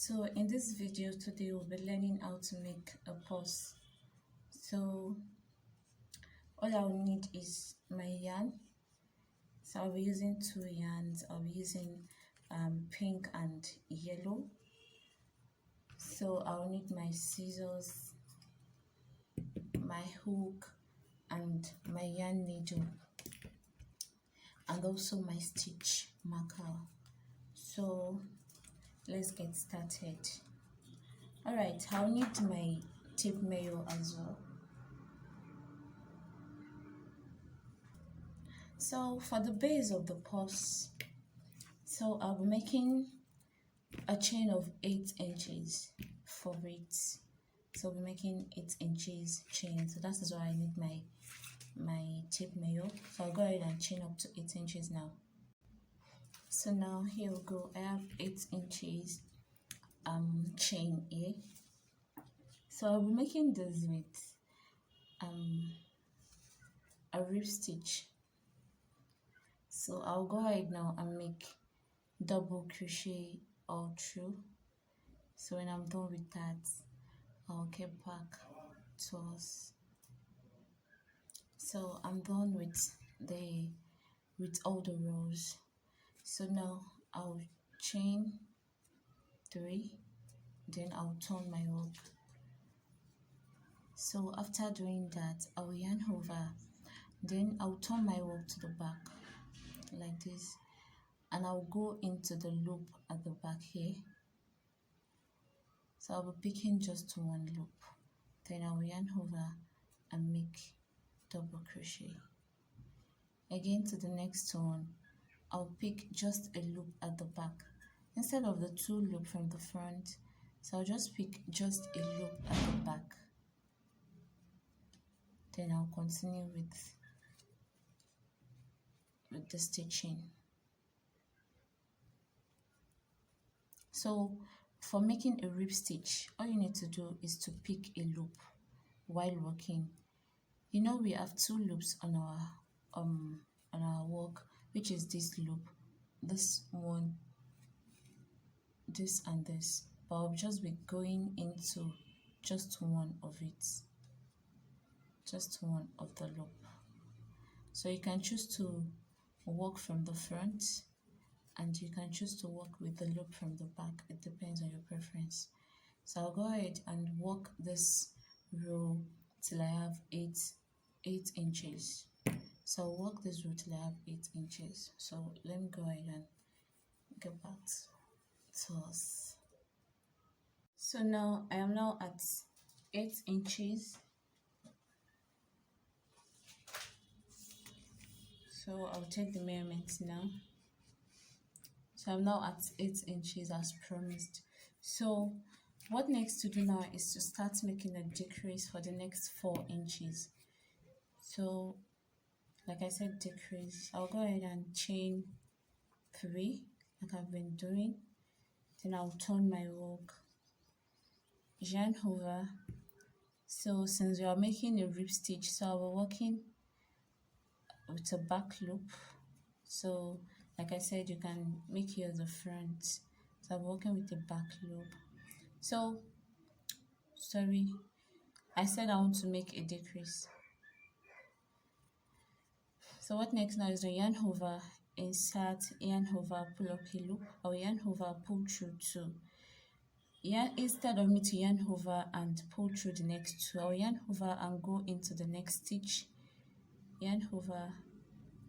So in this video today we'll be learning how to make a purse. So all I'll need is my yarn. So I'll be using two yarns. I'll be using pink and yellow. So I'll need my scissors, my hook and my yarn needle, and also my stitch marker. So let's get started. Alright, I'll need my tape measure as well. So for the base of the purse, so I'll be making a chain of 8 inches for it. So I'll be making 8 inches chain. So that is why I need my tape measure. So I'll go ahead and chain up to 8 inches now. So now here we go. I have 8 inches chain here. So I'll be making this with a rib stitch. So I'll go ahead now and make double crochet all through. So when I'm done with that, I'll get back to us. So I'm done with all the rows. So now I'll chain 3, then I'll turn my hook. So after doing that, I'll yarn over, then I'll turn my hook to the back like this, and I'll go into the loop at the back here. So I'll be picking just one loop, then I'll yarn over and make double crochet. Again to the next one, I'll pick just a loop at the back instead of the 2 loops from the front. So I'll just pick just a loop at the back. Then I'll continue with the stitching. So for making a rib stitch, all you need to do is to pick a loop while working. You know we have 2 loops on our work, which is this loop, this one, this and this, but I'll just be going into just one of it, just one of the loop. So you can choose to work from the front, and you can choose to work with the loop from the back. It depends on your preference. So I'll go ahead and work this row till I have 8 inches. So I'll work this row till I have 8 inches. So let me go ahead and get back to us. So now I am now at 8 inches. So I'll take the measurements now. So I'm now at 8 inches as promised. So what next to do now is to start making a decrease for the next 4 inches. So like I said, decrease. I'll go ahead and chain 3 like I've been doing. Then I'll turn my hook, yarn over. So since we are making a rib stitch, so I'll be working with a back loop. So like I said, you can make here the front. So I'm working with a back loop. So sorry, I said I want to make a decrease. So what next now is the yarn over, insert, yarn over, pull up a loop, or yarn over, pull through 2. Instead of me to yarn over and pull through the next 2, I'll yarn over and go into the next stitch, yarn over,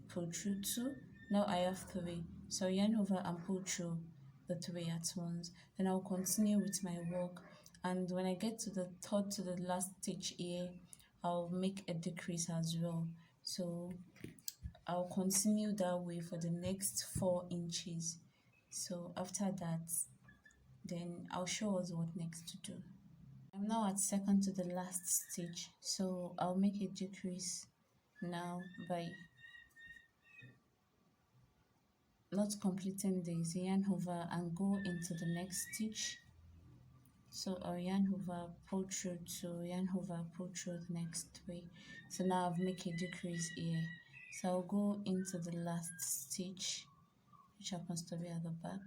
pull through 2. Now I have 3, so yarn over and pull through the 3 at once. Then I'll continue with my work, and when I get to the third to the last stitch here, I'll make a decrease as well. So I'll continue that way for the next 4 inches. So after that, then I'll show us what next to do. I'm now at second to the last stitch, so I'll make a decrease now by not completing this, yarn over and go into the next stitch. So I'll yarn over, pull through 2, yarn over, pull through the next 3. So now I've made a decrease here. So I'll go into the last stitch, which happens to be at the back.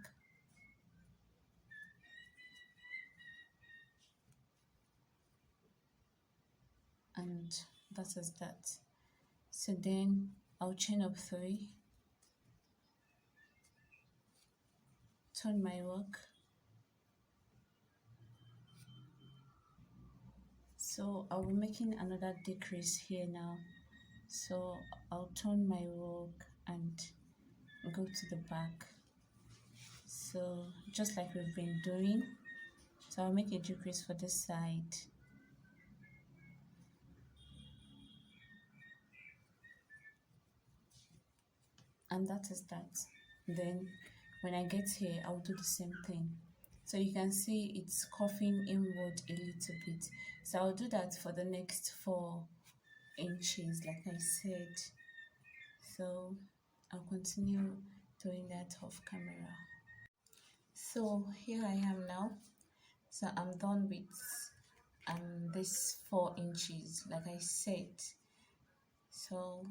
and that is that. So then I'll chain up 3, turn my work. So I'll be making another decrease here now. So I'll turn my work and go to the back. So just like we've been doing, so I'll make a decrease for this side. And that is that. Then when I get here, I'll do the same thing. So you can see it's curving inward a little bit. So I'll do that for the next 4 inches, like I said. So I'll continue doing that off camera. So here I am now. So I'm done with this 4 inches, like I said. So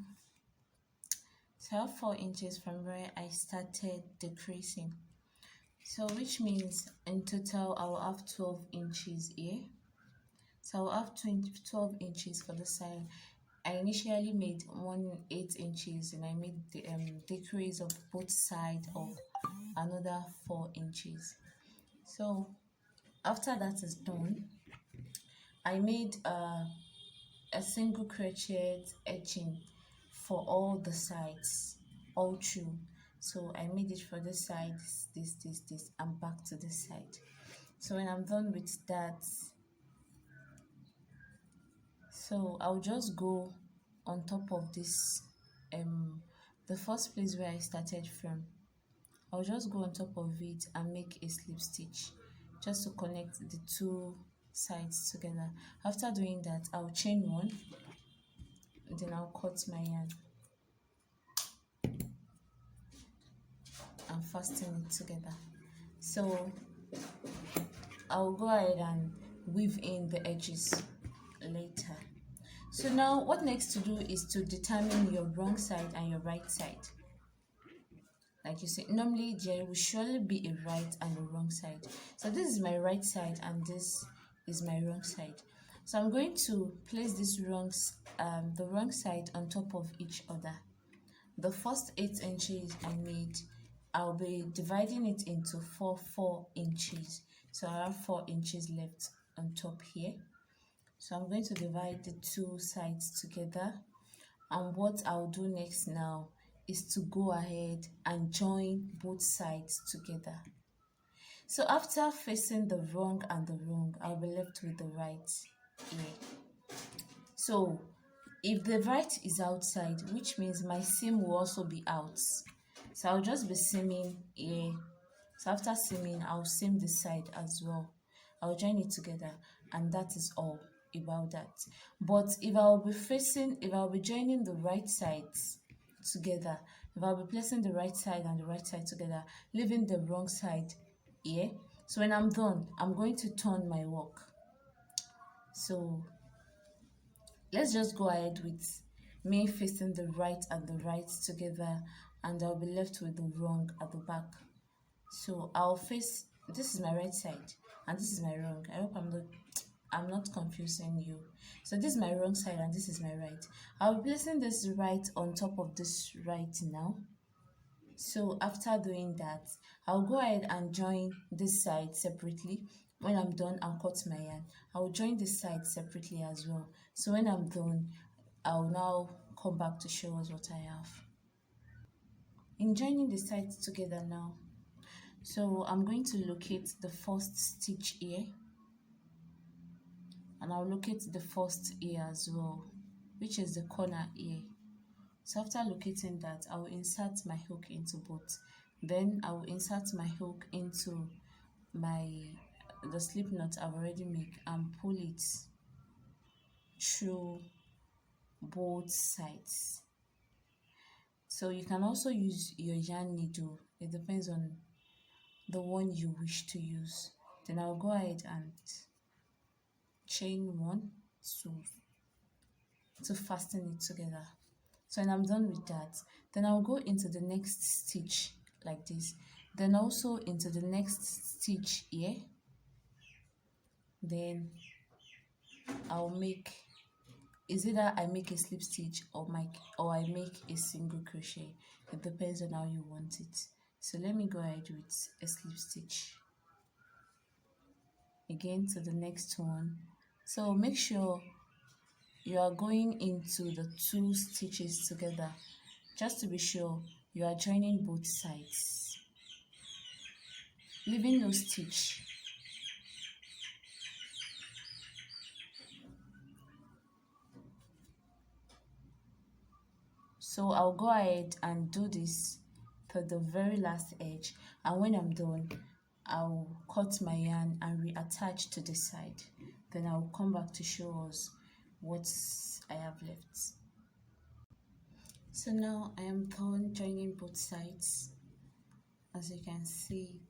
I have 4 inches from where I started decreasing. So which means in total I will have 12 inches here. So I'll have 12 inches for the side. I initially made 8 inches and I made the decrease of both sides of another 4 inches. So after that is done, I made a single crochet edging for all the sides, all through. So I made it for this side, this, and back to this side. So when I'm done with that, so I'll just go on top of this, the first place where I started from. I'll just go on top of it and make a slip stitch just to connect the 2 sides together. After doing that, I'll chain 1, then I'll cut my yarn and fasten it together. So I'll go ahead and weave in the edges later. So now what next to do is to determine your wrong side and your right side. Like you see, normally there will surely be a right and a wrong side. So this is my right side and this is my wrong side. So I'm going to place this the wrong side on top of each other. The first 8 inches I made, I'll be dividing it into 4 inches. So I have 4 inches left on top here. So I'm going to divide the 2 sides together, and what I'll do next now is to go ahead and join both sides together. So after facing the wrong and the wrong, I'll be left with the right here. So if the right is outside, which means my seam will also be out. So I'll just be seaming here. So after seaming, I'll seam the side as well. I'll join it together, and that is all about that. But if I'll be joining the right sides together, if I'll be placing the right side and the right side together, leaving the wrong side here, so when I'm done, I'm going to turn my work. So let's just go ahead with me facing the right and the right together, and I'll be left with the wrong at the back. So I'll face, this is my right side and this is my wrong. I hope I'm not confusing you. So this is my wrong side and this is my right. I'll be placing this right on top of this right now. So after doing that, I'll go ahead and join this side separately. When I'm done, I'll cut my yarn. I'll join this side separately as well. So when I'm done, I'll now come back to show us what I have. In joining the sides together now, so I'm going to locate the first stitch here, and I'll locate the first here as well, which is the corner here. So after locating that, I will insert my hook into both. Then I will insert my hook into the slip knot I've already made and pull it through both sides. So you can also use your yarn needle. It depends on the one you wish to use. Then I'll go ahead and chain 1 to fasten it together. So when I'm done with that, then I'll go into the next stitch like this, then also into the next stitch here. Then I'll make is either I make a slip stitch or I make a single crochet. It depends on how you want it. So let me go ahead with a slip stitch again to the next one. So make sure you are going into the two stitches together, just to be sure you are joining both sides, leaving no stitch. So I'll go ahead and do this to the very last edge, and when I'm done, I'll cut my yarn and reattach to the side. Then I'll come back to show us what I have left. So now I am done joining both sides, as you can see,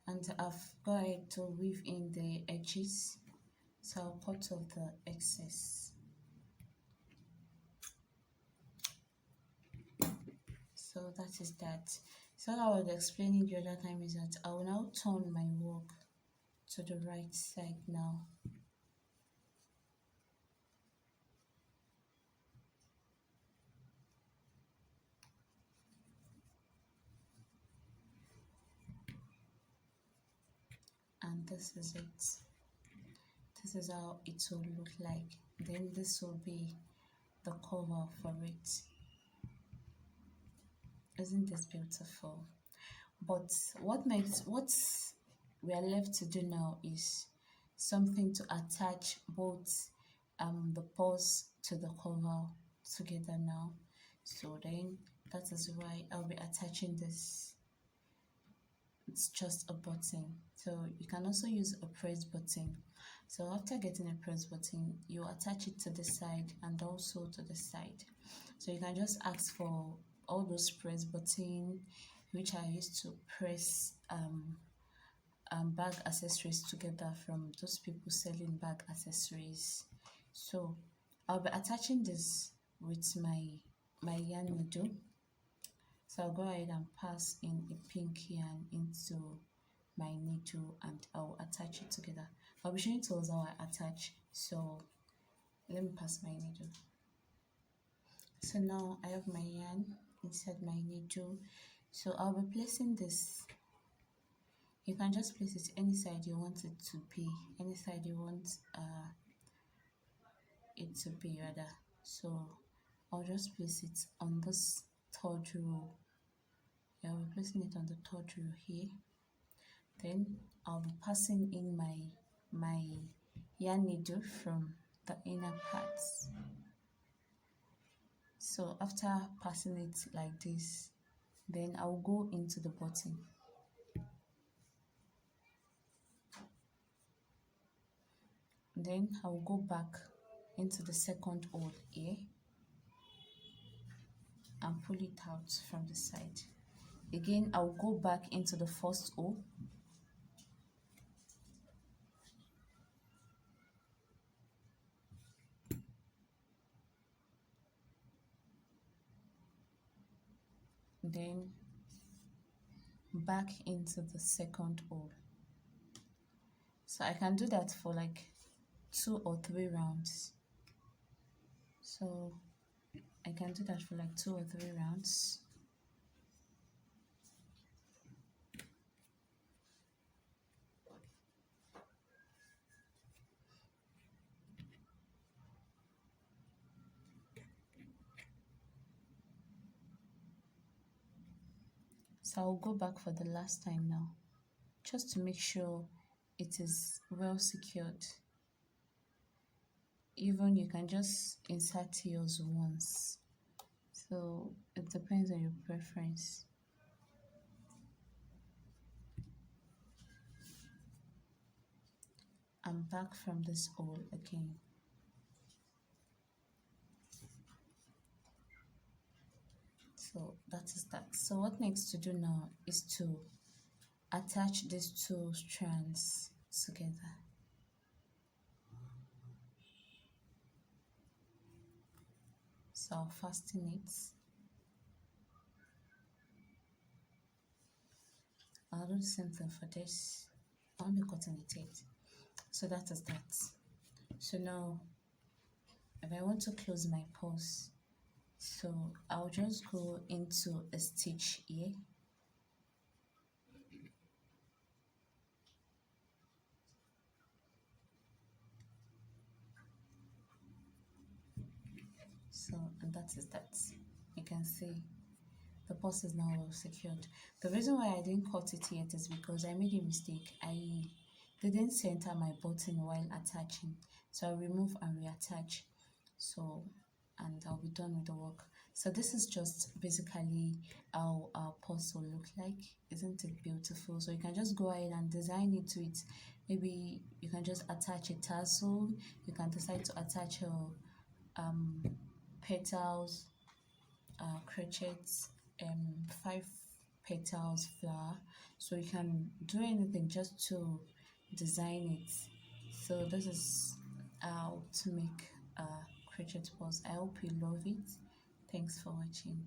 and I've got ahead to weave in the edges. So I'll cut off the excess. So that is that. So what I was explaining the other time is that I will now turn my work to the right side now. And this is it. This is how it will look like. Then this will be the cover for it. Isn't this beautiful? But what we are left to do now is something to attach both the paws to the cover together now. So then that is why I'll be attaching this. It's just a button, so you can also use a press button. So after getting a press button, you attach it to the side and also to the side. So you can just ask for all those press button which I used to press bag accessories together from those people selling bag accessories. So I'll be attaching this with my yarn needle. So I'll go ahead and pass in a pink yarn into my needle and I'll attach it together. I'll be showing you how I attach. So let me pass my needle. So now I have my yarn inside my needle. So I'll be placing this. You can just place it any side you want it to be, any side you want it to be rather. So I'll just place it on this third row. Yeah, I'll be placing it on the third row here. Then I'll be passing in my yarn needle from the inner parts. So after passing it like this, then I'll go into the bottom. Then I'll go back into the second hole here and pull it out from the side. Again, I'll go back into the first hole then back into the second hole. So I can do that for like 2 or 3 rounds. So I can do that for like 2 or 3 rounds. So I'll go back for the last time now, just to make sure it is well secured. Even you can just insert yours once, so it depends on your preference. I'm back from this hole again. So that is that. So what next to do now is to attach these 2 strands together. So I'll fasten it. I'll do the same thing for this. I'll be cutting it. So that is that. So now if I want to close my purse, so I'll just go into a stitch here. So, and that is that. You can see the purse is now well secured. The reason why I didn't cut it yet is because I made a mistake. I didn't center my button while attaching, so I'll remove and reattach. So, and I'll be done with the work. So this is just basically how our purse will look like. Isn't it beautiful? So you can just go ahead and design it to it. Maybe you can just attach a tassel. You can decide to attach your petals, crochets, 5 petals flower. So you can do anything just to design it. So this is how to make a crochet purse. I hope you love it. Thanks for watching.